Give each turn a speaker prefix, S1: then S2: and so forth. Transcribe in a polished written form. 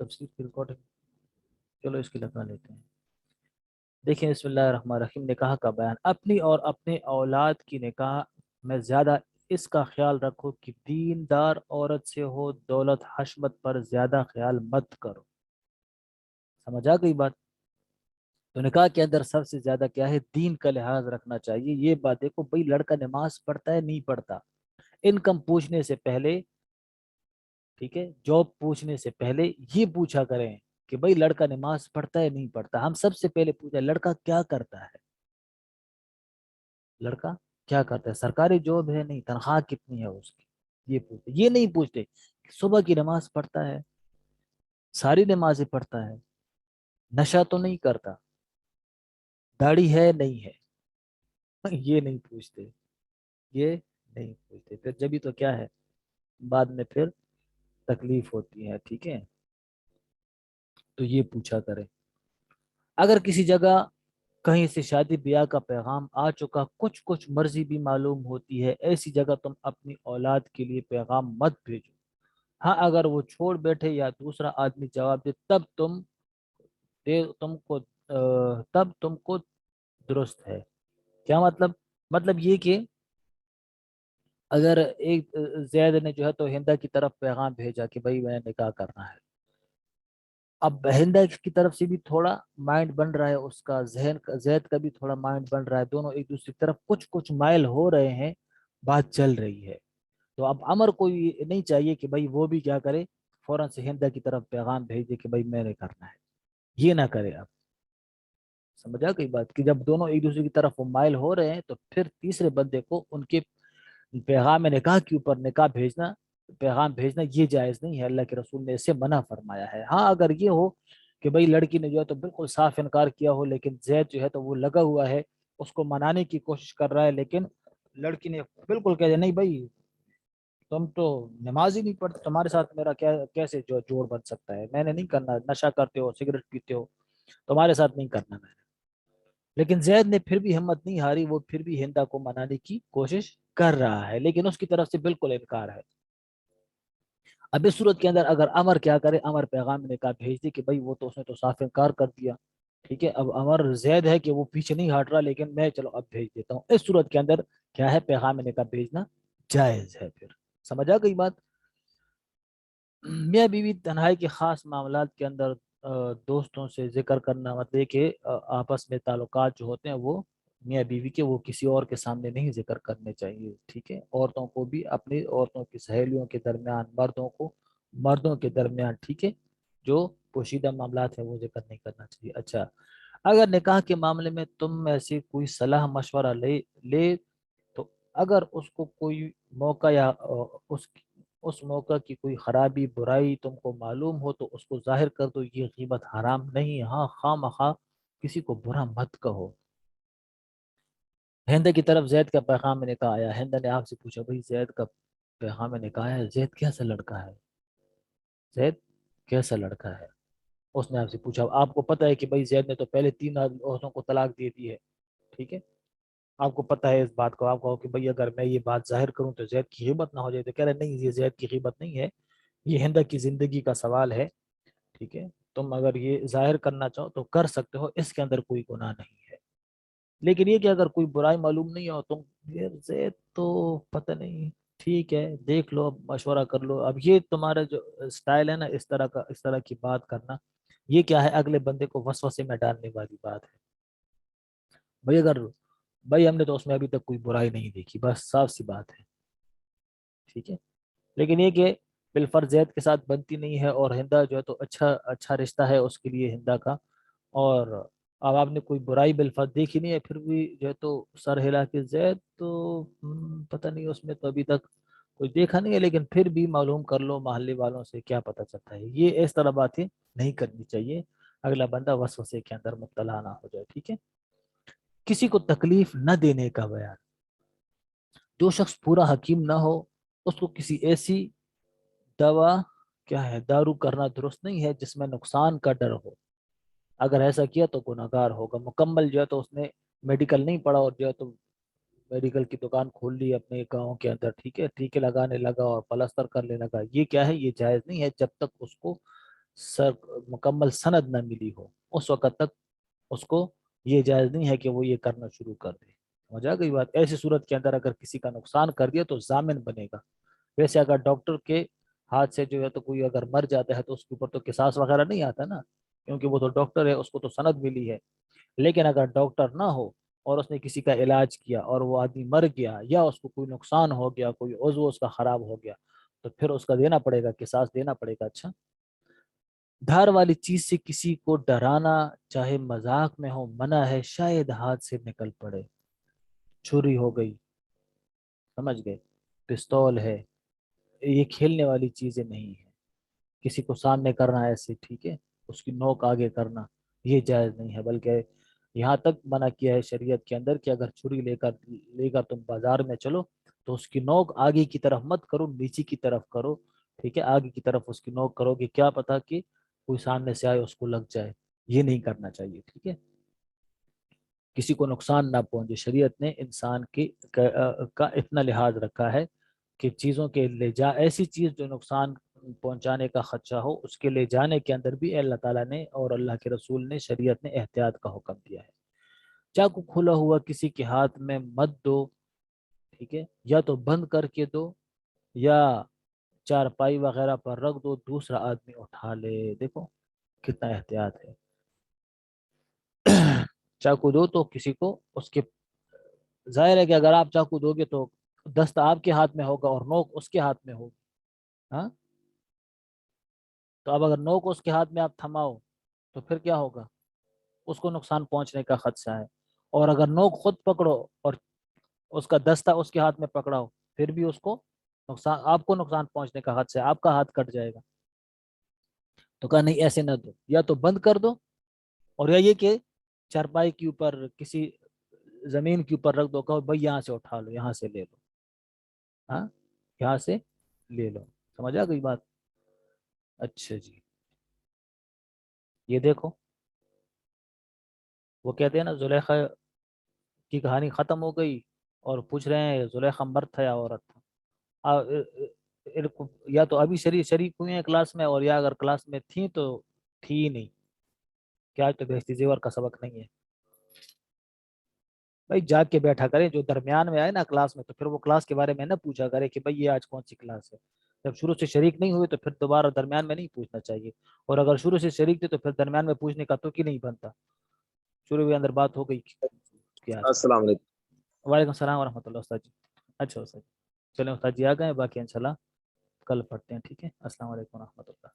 S1: تفسیر کی ریکارڈنگ، چلو اس کی لگا لیتے ہیں۔ دیکھیں بسم اللہ الرحمن الرحیم، نکاح کا بیان۔ اپنی اور اپنے اولاد کی نکاح میں زیادہ اس کا خیال رکھو کہ دیندار عورت سے ہو، دولت حشمت پر زیادہ خیال مت کرو۔ سمجھ آ گئی بات؟ تو نکاح کے اندر سب سے زیادہ کیا ہے؟ دین کا لحاظ رکھنا چاہیے۔ یہ بات دیکھو بھائی، لڑکا نماز پڑھتا ہے نہیں پڑھتا، انکم پوچھنے سے پہلے، ٹھیک ہے، جاب پوچھنے سے پہلے یہ پوچھا کریں کہ بھائی لڑکا نماز پڑھتا ہے نہیں پڑھتا۔ ہم سب سے پہلے پوچھا لڑکا کیا کرتا ہے، لڑکا کیا کرتا ہے، سرکاری جاب ہے نہیں، تنخواہ کتنی ہے اس کی، یہ پوچھتے۔ یہ نہیں پوچھتے کہ صبح کی نماز پڑھتا ہے، ساری نمازیں پڑھتا ہے، نشہ تو نہیں کرتا، داڑھی ہے نہیں ہے، یہ نہیں پوچھتے، یہ نہیں پوچھتے۔ پھر جبھی تو کیا ہے، بعد میں پھر تکلیف ہوتی ہے، ٹھیک ہے، تو یہ پوچھا کریں۔ اگر کسی جگہ کہیں سے شادی بیاہ کا پیغام آ چکا، کچھ کچھ مرضی بھی معلوم ہوتی ہے، ایسی جگہ تم اپنی اولاد کے لیے پیغام مت بھیجو۔ ہاں اگر وہ چھوڑ بیٹھے یا دوسرا آدمی جواب دے، تب تم کو درست ہے۔ کیا مطلب؟ مطلب یہ کہ اگر ایک زید نے جو ہے تو ہندا کی طرف پیغام بھیجا کہ بھائی میں نکاح کرنا ہے، اب ہندا کی طرف سے بھی تھوڑا مائنڈ بن رہا ہے، اس کا ذہن زید کا بھی تھوڑا مائنڈ بن رہا ہے، دونوں ایک دوسرے کی طرف کچھ کچھ مائل ہو رہے ہیں، بات چل رہی ہے۔ تو اب امر کو یہ نہیں چاہیے کہ بھائی وہ بھی کیا کرے، فوراً سے ہندا کی طرف پیغام بھیج دے کہ بھائی میں نے کرنا ہے، یہ نہ کرے۔ اب سمجھا گئی بات کہ جب دونوں ایک دوسرے کی طرف وہ مائل ہو رہے ہیں تو پھر تیسرے بندے کو ان کے پیغام نکاح کے اوپر نکاح بھیجنا، پیغام بھیجنا یہ جائز نہیں ہے، اللہ کے رسول نے اسے منع فرمایا ہے۔ ہاں اگر یہ ہو کہ بھئی لڑکی نے جو ہے تو بالکل صاف انکار کیا ہو، لیکن زید جو ہے تو وہ لگا ہوا ہے، اس کو منانے کی کوشش کر رہا ہے، لیکن لڑکی نے بالکل کہہ دیا نہیں بھائی تم تو نماز ہی نہیں پڑھتے، تمہارے ساتھ میرا کیسے جو جوڑ بن سکتا ہے، میں نے نہیں کرنا، نشہ کرتے ہو، سگریٹ پیتے ہو، تمہارے ساتھ نہیں کرنا میں نے۔ لیکن زید نے پھر بھی ہمت نہیں ہاری، وہ پھر بھی ہندا کو منانے کی کوشش کر رہا ہے، لیکن اس کی طرف سے بالکل انکار ہے۔ اب اس صورت کے اندر اگر امر کیا کرے، امر پیغام نکاح بھیج دے کہ بھائی وہ تو اس نے تو صاف انکار کر دیا، ٹھیک ہے، اب امر زید ہے کہ وہ پیچھے نہیں ہٹ رہا، لیکن میں چلو اب بھیج دیتا ہوں، اس صورت کے اندر کیا ہے، پیغام نکاح بھیجنا جائز ہے۔ پھر سمجھا گئی بات؟ میاں بیوی تنہائی کے خاص معاملات کے اندر دوستوں سے ذکر کرنا، مطلب کہ آپس میں تعلقات جو ہوتے ہیں وہ میاں بیوی کے، وہ کسی اور کے سامنے نہیں ذکر کرنے چاہیے، ٹھیک ہے۔ عورتوں کو بھی اپنی عورتوں کی سہیلیوں کے درمیان، مردوں کو مردوں کے درمیان، ٹھیک ہے، جو پوشیدہ معاملات ہیں وہ ذکر نہیں کرنا چاہیے۔ اچھا، اگر نکاح کے معاملے میں تم میں سے کوئی صلاح مشورہ لے تو اگر اس کو کوئی موقع یا اس موقع کی کوئی خرابی برائی تم کو معلوم ہو تو اس کو ظاہر کر دو، یہ غیبت حرام نہیں، ہاں خواہ مخواہ کسی کو برا مت کہو۔ ہند کی طرف زید کا پیغام نکاح آیا، ہند نے آپ سے پوچھا بھائی زید کا پیغام نکاح ہے، زید کیسا لڑکا ہے، زید کیسا لڑکا ہے؟ اس نے آپ سے پوچھا، آپ کو پتہ ہے کہ بھائی زید نے تو پہلے 3 عورتوں کو طلاق دے دی ہے، ٹھیک ہے، آپ کو پتہ ہے اس بات کو، آپ کہو کہ بھئی اگر میں یہ بات ظاہر کروں تو زید کی غیبت نہ ہو جائے، تو کہہ رہے نہیں یہ زید کی غیبت نہیں ہے، یہ ہند کی زندگی کا سوال ہے، ٹھیک ہے، تم اگر یہ ظاہر کرنا چاہو تو کر سکتے ہو، اس کے اندر کوئی گناہ نہیں ہے، لیکن یہ کہ اگر کوئی برائی معلوم نہیں ہو تم یہ زید تو پتہ نہیں، ٹھیک ہے دیکھ لو، اب مشورہ کر لو، اب یہ تمہارا جو سٹائل ہے نا، اس طرح کی بات کرنا، یہ کیا ہے، اگلے بندے کو وسوسے میں ڈالنے والی بات ہے۔ بھئی اگر بھائی ہم نے تو اس میں ابھی تک کوئی برائی نہیں دیکھی، بس صاف سی بات ہے، ٹھیک ہے، لیکن یہ کہ بالفرض زید کے ساتھ بنتی نہیں ہے، اور ہندا جو ہے تو اچھا اچھا رشتہ ہے اس کے لیے ہندا کا، اور اب آپ نے کوئی برائی بالفرض دیکھی نہیں ہے، پھر بھی جو ہے تو سر ہلا کے زید تو پتہ نہیں اس میں تو ابھی تک کچھ دیکھا نہیں ہے، لیکن پھر بھی معلوم کر لو محلے والوں سے، کیا پتہ چلتا ہے، یہ اس طرح باتیں نہیں کرنی چاہیے، اگلا بندہ وسوسے کے اندر مبتلا نہ ہو جائے، ٹھیک ہے۔ کسی کو تکلیف نہ دینے کا بیان، جو شخص پورا حکیم نہ ہو اس کو کسی ایسی دوا کیا ہے دارو کرنا درست نہیں ہے جس میں نقصان کا ڈر ہو، اگر ایسا کیا تو گناہگار ہوگا۔ مکمل جو ہے تو اس نے میڈیکل نہیں پڑھا اور جو ہے تو میڈیکل کی دکان کھول لی اپنے گاؤں کے اندر، ٹھیک ہے، ٹیکے لگانے لگا اور پلستر کرنے لگا، یہ کیا ہے، یہ جائز نہیں ہے جب تک اس کو مکمل سند نہ ملی ہو، اس وقت تک اس کو یہ جائز نہیں ہے کہ وہ یہ کرنا شروع کر دے. سمجھ آ گئی بات؟ ایسی صورت کے اندر اگر کسی کا نقصان کر دیا تو ضامن بنے گا. ویسے اگر ڈاکٹر کے ہاتھ سے جو ہے تو کوئی اگر مر جاتا ہے تو اس کے اوپر تو قصاص وغیرہ نہیں آتا نا، کیونکہ وہ تو ڈاکٹر ہے، اس کو تو سند ملی ہے. لیکن اگر ڈاکٹر نہ ہو اور اس نے کسی کا علاج کیا اور وہ آدمی مر گیا یا اس کو کوئی نقصان ہو گیا، کوئی عضو اس کا خراب ہو گیا، تو پھر اس کا دینا پڑے گا، قصاص دینا پڑے گا. اچھا، دھار والی چیز سے کسی کو ڈرانا چاہے مذاق میں ہو منع ہے، شاید ہاتھ سے نکل پڑے. چھری ہو گئی، سمجھ گئے، پستول ہے، یہ کھیلنے والی چیزیں نہیں ہیں. کسی کو سامنے کرنا ایسے ٹھیک ہے، اس کی نوک آگے کرنا یہ جائز نہیں ہے، بلکہ یہاں تک منع کیا ہے شریعت کے اندر کہ اگر چھری لے کر تم بازار میں چلو تو اس کی نوک آگے کی طرف مت کرو، نیچے کی طرف کرو. ٹھیک ہے، آگے کی طرف اس کی نوک کرو گے، کیا پتا کہ کوئی سامنے سے آئے اس کو لگ جائے. یہ نہیں کرنا چاہیے. ٹھیک ہے، کسی کو نقصان نہ پہنچے. شریعت نے انسان کا اتنا لحاظ رکھا ہے کہ چیزوں کے لے جا ایسی چیز جو نقصان پہنچانے کا خدشہ ہو اس کے لے جانے کے اندر بھی اللہ تعالیٰ نے اور اللہ کے رسول نے، شریعت نے احتیاط کا حکم دیا ہے. چاقو کھلا ہوا کسی کے ہاتھ میں مت دو. ٹھیک ہے، یا تو بند کر کے دو یا چارپائی وغیرہ پر رکھ دو، دوسرا آدمی اٹھا لے. دیکھو کتنا احتیاط ہے. چاقو دو تو کسی کو اس کے، ظاہر ہے کہ اگر آپ چاقو دو گے تو دست آپ کے ہاتھ میں ہوگا اور نوک اس کے ہاتھ میں ہوگی. ہاں، تو اب اگر نوک اس کے ہاتھ میں آپ تھماؤ تو پھر کیا ہوگا؟ اس کو نقصان پہنچنے کا خدشہ ہے. اور اگر نوک خود پکڑو اور اس کا دستہ اس کے ہاتھ میں پکڑاؤ پھر بھی اس کو نقصان، آپ کو نقصان پہنچنے کا خدشہ ہے، آپ کا ہاتھ کٹ جائے گا. تو کہا نہیں ایسے نہ دو، یا تو بند کر دو اور یا یہ کہ چارپائی کے اوپر کسی زمین کے اوپر رکھ دو، کہو بھائی یہاں سے اٹھا لو، یہاں سے لے لو. ہاں، یہاں سے لے لو. سمجھ آ گئی بات؟ اچھا جی، یہ دیکھو وہ کہتے ہیں نا زلیخا کی کہانی ختم ہو گئی اور پوچھ رہے ہیں زلیخا مرد تھا یا عورت تھا. یا تو ابھی شریک ہوئی ہیں کلاس میں، اور یا اگر کلاس میں تھیں تو تھی ہی نہیں. کیا آج تو بہشتی زیور کا سبق نہیں ہے؟ بھائی جاگ کے بیٹھا کرے، جو درمیان میں آئے نا کلاس میں تو پھر وہ کلاس کے بارے میں نہ پوچھا کرے کہ بھائی یہ آج کون سی کلاس ہے. جب شروع سے شریک نہیں ہوئے تو پھر دوبارہ درمیان میں نہیں پوچھنا چاہیے، اور اگر شروع سے شریک تھے تو پھر درمیان میں پوچھنے کا تو کی نہیں بنتا. شروع کے اندر بات ہو گئی کیا.
S2: السلام علیکم.
S1: وعلیکم السلام ورحمۃ اللہ استاد جی. اچھا استاد جی، چلیں استاد جی آ گئے، باقی انشاءاللہ کل پڑھتے ہیں. ٹھیک ہے، السلام علیکم ورحمۃ اللہ.